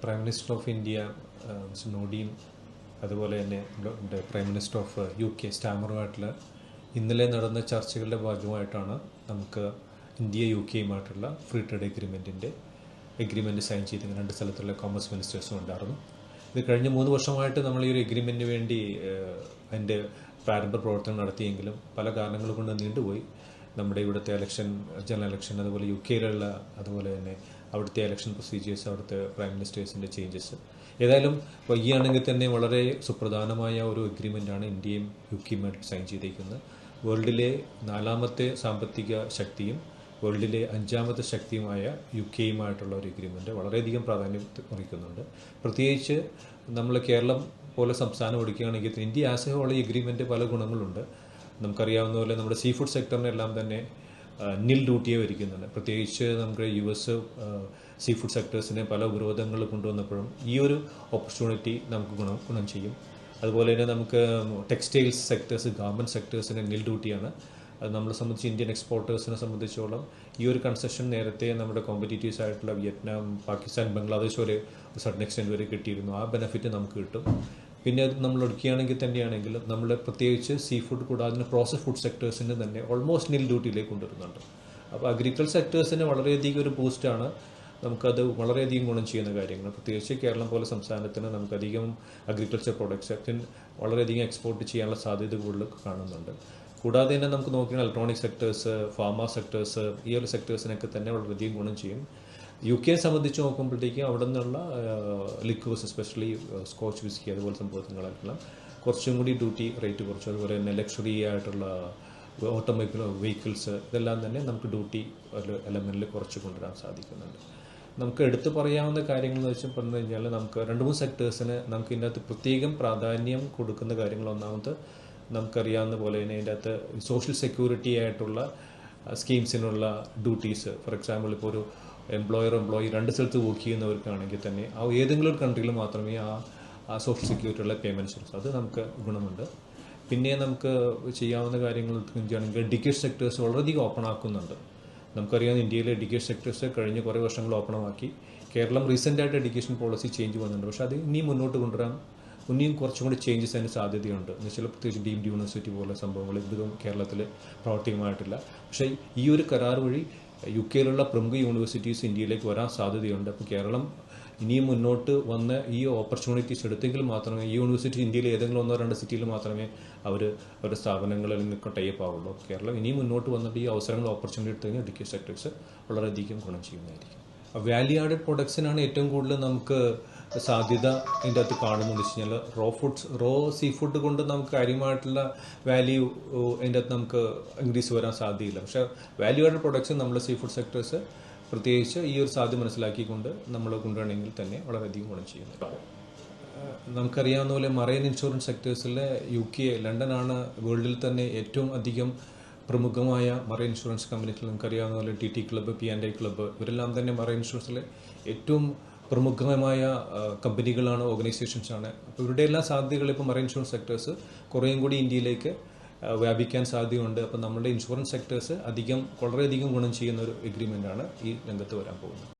Prime minister of India mister മോഡിയും അതുപോലെ തന്നെ പ്രൈം മിനിസ്റ്റർ ഓഫ് UK സ്റ്റാമറുമായിട്ടുള്ള ഇന്നലെ നടന്ന ചർച്ചകളുടെ ഭാഗമായിട്ടാണ് നമുക്ക് ഇന്ത്യ UKയുമായിട്ടുള്ള ഫ്രീ ട്രേഡ് എഗ്രിമെൻറ്റ് സൈൻ ചെയ്ത് രണ്ട് സ്ഥലത്തുള്ള കോമേഴ്സ് മിനിസ്റ്റേഴ്സും ഉണ്ടായിരുന്നു. ഇത് കഴിഞ്ഞ 3 വർഷമായിട്ട് നമ്മൾ ഈ ഒരു എഗ്രിമെൻറ്റിന് വേണ്ടി അതിൻ്റെ പ്രാരംഭ പ്രവർത്തനം നടത്തിയെങ്കിലും പല കാരണങ്ങൾ കൊണ്ട് നീണ്ടുപോയി. നമ്മുടെ ഇവിടുത്തെ ജനറൽ ഇലക്ഷൻ, അതുപോലെ UKയിലുള്ള അതുപോലെ തന്നെ അവിടുത്തെ ഇലക്ഷൻ പ്രൊസീജിയേഴ്സ്, അവിടുത്തെ പ്രൈം മിനിസ്റ്റേഴ്സിൻ്റെ ചേഞ്ചസ്. ഏതായാലും വൈകിയാണെങ്കിൽ തന്നെ വളരെ സുപ്രധാനമായ ഒരു എഗ്രിമെൻ്റാണ് ഇന്ത്യയും UKയുമായിട്ട് സൈൻ ചെയ്തിരിക്കുന്നത്. വേൾഡിലെ 4ാമത്തെ സാമ്പത്തിക ശക്തിയും വേൾഡിലെ 5ാമത്തെ ശക്തിയുമായ UKയുമായിട്ടുള്ള ഒരു എഗ്രിമെൻറ്റ് വളരെയധികം പ്രാധാന്യം വഹിക്കുന്നുണ്ട്. പ്രത്യേകിച്ച് നമ്മൾ കേരളം പോലെ സംസ്ഥാനം എടുക്കുകയാണെങ്കിൽ ഇന്ത്യ ആസ് എ ഹോൾ ഈ എഗ്രിമെൻറ്റ് പല ഗുണങ്ങളുണ്ട്. നമുക്കറിയാവുന്ന പോലെ നമ്മുടെ സീ ഫുഡ് സെക്ടറിനെല്ലാം തന്നെ നിൽ ഡ്യൂട്ടിയെ വരിക്കുന്നുണ്ട്. പ്രത്യേകിച്ച് നമ്മുടെ US സീ ഫുഡ് സെക്ടേഴ്സിനെ പല ഉപരോധങ്ങൾ കൊണ്ടുവന്നപ്പോഴും ഈ ഒരു ഓപ്പർച്യൂണിറ്റി നമുക്ക് ഗുണം ചെയ്യും. അതുപോലെ തന്നെ നമുക്ക് ടെക്സ്റ്റൈൽസ് സെക്ടേഴ്സ്, ഗാർമെൻറ്റ് സെക്ടേഴ്സിന് നിൽ ഡ്യൂട്ടിയാണ്. അത് നമ്മളെ സംബന്ധിച്ച് ഇന്ത്യൻ എക്സ്പോർട്ടേഴ്സിനെ സംബന്ധിച്ചോളം ഈ ഒരു കൺസെഷൻ നേരത്തെ നമ്മുടെ കോമ്പറ്റീറ്റീവ്സ് ആയിട്ടുള്ള വിയറ്റ്നാം, പാകിസ്ഥാൻ, ബംഗ്ലാദേശ് വരെ ഒരു സർട്ടൻ എക്സ്റ്റെൻറ്റ് വരെ കിട്ടിയിരുന്നു. ആ ബെനിഫിറ്റ് നമുക്ക് കിട്ടും. പിന്നെ അത് നമ്മൾ എടുക്കുകയാണെങ്കിൽ തന്നെയാണെങ്കിൽ നമ്മൾ പ്രത്യേകിച്ച് സീ ഫുഡ് കൂടാതെ പ്രോസസ് ഫുഡ് സെക്ടേഴ്സിന് തന്നെ ഓൾമോസ്റ്റ് നിൽ ഡ്യൂട്ടിയിലേക്ക് കൊണ്ടുവരുന്നുണ്ട്. അപ്പോൾ അഗ്രികൾച്ചർ സെക്ടേഴ്സിന് വളരെയധികം ഒരു ബൂസ്റ്റാണ്. നമുക്കത് വളരെയധികം ഗുണം ചെയ്യുന്ന കാര്യങ്ങൾ. പ്രത്യേകിച്ച് കേരളം പോലെ സംസ്ഥാനത്തിന് നമുക്കധികം അഗ്രികൾച്ചർ പ്രോഡക്ട്സ് വളരെയധികം എക്സ്പോർട്ട് ചെയ്യാനുള്ള സാധ്യത കൂടുതൽ കാണുന്നുണ്ട്. കൂടാതെ തന്നെ നമുക്ക് നോക്കിയാൽ ഇലക്ട്രോണിക് സെക്ടേഴ്സ്, ഫാർമ സെക്ടേഴ്സ്, ഈ ഒരു സെക്ടേഴ്സിനൊക്കെ തന്നെ വളരെയധികം ഗുണം ചെയ്യും. UKയെ സംബന്ധിച്ച് നോക്കുമ്പോഴത്തേക്കും അവിടെ നിന്നുള്ള ലിക്വേഴ്സ്, എസ്പെഷ്യലി സ്കോച്ച് വിസ്കി അതുപോലെ സംഭവങ്ങളെല്ലാം കുറച്ചും കൂടി ഡ്യൂട്ടി റേറ്റ് കുറച്ചു. അതുപോലെ തന്നെ ലക്ഷറി ആയിട്ടുള്ള ഓട്ടോമൊബൈൽ വെഹിക്കിൾസ് ഇതെല്ലാം തന്നെ നമുക്ക് ഡ്യൂട്ടി ഒരു എലമെൻറ്റിൽ കുറച്ച് കൊണ്ടുവരാൻ സാധിക്കുന്നുണ്ട്. നമുക്ക് എടുത്തു പറയാവുന്ന കാര്യങ്ങൾ എന്ന് വെച്ചാൽ പറഞ്ഞു കഴിഞ്ഞാൽ നമുക്ക് 2-3 സെക്ടേഴ്സിന് നമുക്ക് ഇതിനകത്ത് പ്രത്യേകം പ്രാധാന്യം കൊടുക്കുന്ന കാര്യങ്ങൾ. ഒന്നാമത് നമുക്കറിയാവുന്ന പോലെ തന്നെ ഇതിൻ്റെ അകത്ത് സോഷ്യൽ സെക്യൂരിറ്റി ആയിട്ടുള്ള സ്കീംസിനുള്ള ഡ്യൂട്ടീസ്. ഫോർ എക്സാമ്പിൾ ഇപ്പോൾ ഒരു എംപ്ലോയി 2 സ്ഥലത്ത് വർക്ക് ചെയ്യുന്നവർക്കാണെങ്കിൽ തന്നെ ആ ഏതെങ്കിലും ഒരു കൺട്രിയിൽ മാത്രമേ ആ സോഷ്യൽ സെക്യൂരിറ്റിയുള്ള പേയ്മെൻറ്റ്സ് അത് നമുക്ക് ഗുണമുണ്ട്. പിന്നെ നമുക്ക് ചെയ്യാവുന്ന കാര്യങ്ങൾ ചെയ്യുകയാണെങ്കിൽ എഡ്യൂക്കേഷൻ സെക്ടേഴ്സ് വളരെയധികം ഓപ്പൺ ആക്കുന്നുണ്ട്. നമുക്കറിയാം ഇന്ത്യയിലെ എഡ്യൂക്കേഷൻ സെക്ടേഴ്സ് കഴിഞ്ഞ കുറേ വർഷങ്ങൾ ഓപ്പണാക്കി. കേരളം റീസെൻ്റായിട്ട് എഡ്യൂക്കേഷൻ പോളിസി ചേഞ്ച് വന്നിട്ടുണ്ട്. പക്ഷേ അത് ഇനിയും മുന്നോട്ട് കൊണ്ടുവരാൻ ഇനിയും കുറച്ചും കൂടി ചേഞ്ചസ് അതിന് സാധ്യതയുണ്ട്. എന്ന് വെച്ചാൽ പ്രത്യേകിച്ച് ഡീംഡ് യൂണിവേഴ്സിറ്റി പോലെ സംഭവങ്ങൾ ഇതും കേരളത്തിൽ പ്രാവർത്തികമായിട്ടില്ല. പക്ഷേ ഈ ഒരു കരാർ വഴി UKയിലുള്ള പ്രമുഖ യൂണിവേഴ്സിറ്റീസ് ഇന്ത്യയിലേക്ക് വരാൻ സാധ്യതയുണ്ട്. അപ്പോൾ കേരളം ഇനിയും മുന്നോട്ട് വന്ന് ഈ ഓപ്പർച്യൂണിറ്റീസ് എടുത്തെങ്കിൽ മാത്രമേ ഈ യൂണിവേഴ്സിറ്റി ഇന്ത്യയിൽ ഏതെങ്കിലും 1-2 സിറ്റിയിൽ മാത്രമേ അവരുടെ സ്ഥാപനങ്ങളിൽ നിന്ന് ടൈപ്പ് ആവുള്ളൂ. കേരളം ഇനിയും മുന്നോട്ട് വന്നിട്ട് ഈ അവസരങ്ങൾ ഓപ്പർച്യൂണിറ്റി എടുത്തു കഴിഞ്ഞാൽ എഡ്യൂക്കേഷൻ സെക്ടേഴ്സ് വളരെയധികം ഗുണം ചെയ്യുന്നതായിരിക്കും. വാല്യൂ ആഡഡ് പ്രൊഡക്ട്സിനാണ് ഏറ്റവും കൂടുതൽ നമുക്ക് സാധ്യത ഇതിൻ്റെ അകത്ത് കാണുന്നതെന്ന് വെച്ച് കഴിഞ്ഞാൽ റോ സീ ഫുഡ് കൊണ്ട് നമുക്ക് കാര്യമായിട്ടുള്ള വാല്യൂ ഇതിൻ്റെ അകത്ത് നമുക്ക് ഇൻക്രീസ് വരാൻ സാധ്യതയില്ല. പക്ഷേ വാല്യൂ ആഡഡ് പ്രൊഡക്ട്സ് നമ്മൾ സീ ഫുഡ് സെക്ടേഴ്സ് പ്രത്യേകിച്ച് ഈ ഒരു സാധ്യത മനസ്സിലാക്കിക്കൊണ്ട് നമ്മൾ കൊണ്ടുവരണമെങ്കിൽ തന്നെ വളരെയധികം ഗുണം ചെയ്യുന്നുണ്ട്. നമുക്കറിയാവുന്ന പോലെ മറൈൻ ഇൻഷുറൻസ് സെക്ടേഴ്സിൽ UK, ലണ്ടനാണ് വേൾഡിൽ തന്നെ ഏറ്റവും അധികം പ്രമുഖമായ മറൈൻ ഇൻഷുറൻസ് കമ്പനികൾ. നമുക്കറിയാവുന്ന പോലെ TT ക്ലബ്ബ്, P&I ക്ലബ്ബ് ഇവരെല്ലാം തന്നെ മറൈൻ ഇൻഷുറൻസിലെ ഏറ്റവും പ്രമുഖമായ കമ്പനികളാണ്, ഓർഗനൈസേഷൻസാണ്. അപ്പോൾ ഇവരുടെ എല്ലാ സാധ്യതകളും ഇപ്പോൾ മറൈൻ ഇൻഷുറൻസ് സെക്ടേഴ്സ് കുറേയും കൂടി ഇന്ത്യയിലേക്ക് വ്യാപിക്കാൻ സാധ്യതയുണ്ട്. അപ്പോൾ നമ്മുടെ ഇൻഷുറൻസ് സെക്ടേഴ്സ് വളരെയധികം ഗുണം ചെയ്യുന്ന ഒരു എഗ്രിമെൻ്റാണ് ഈ രംഗത്ത് വരാൻ പോകുന്നത്.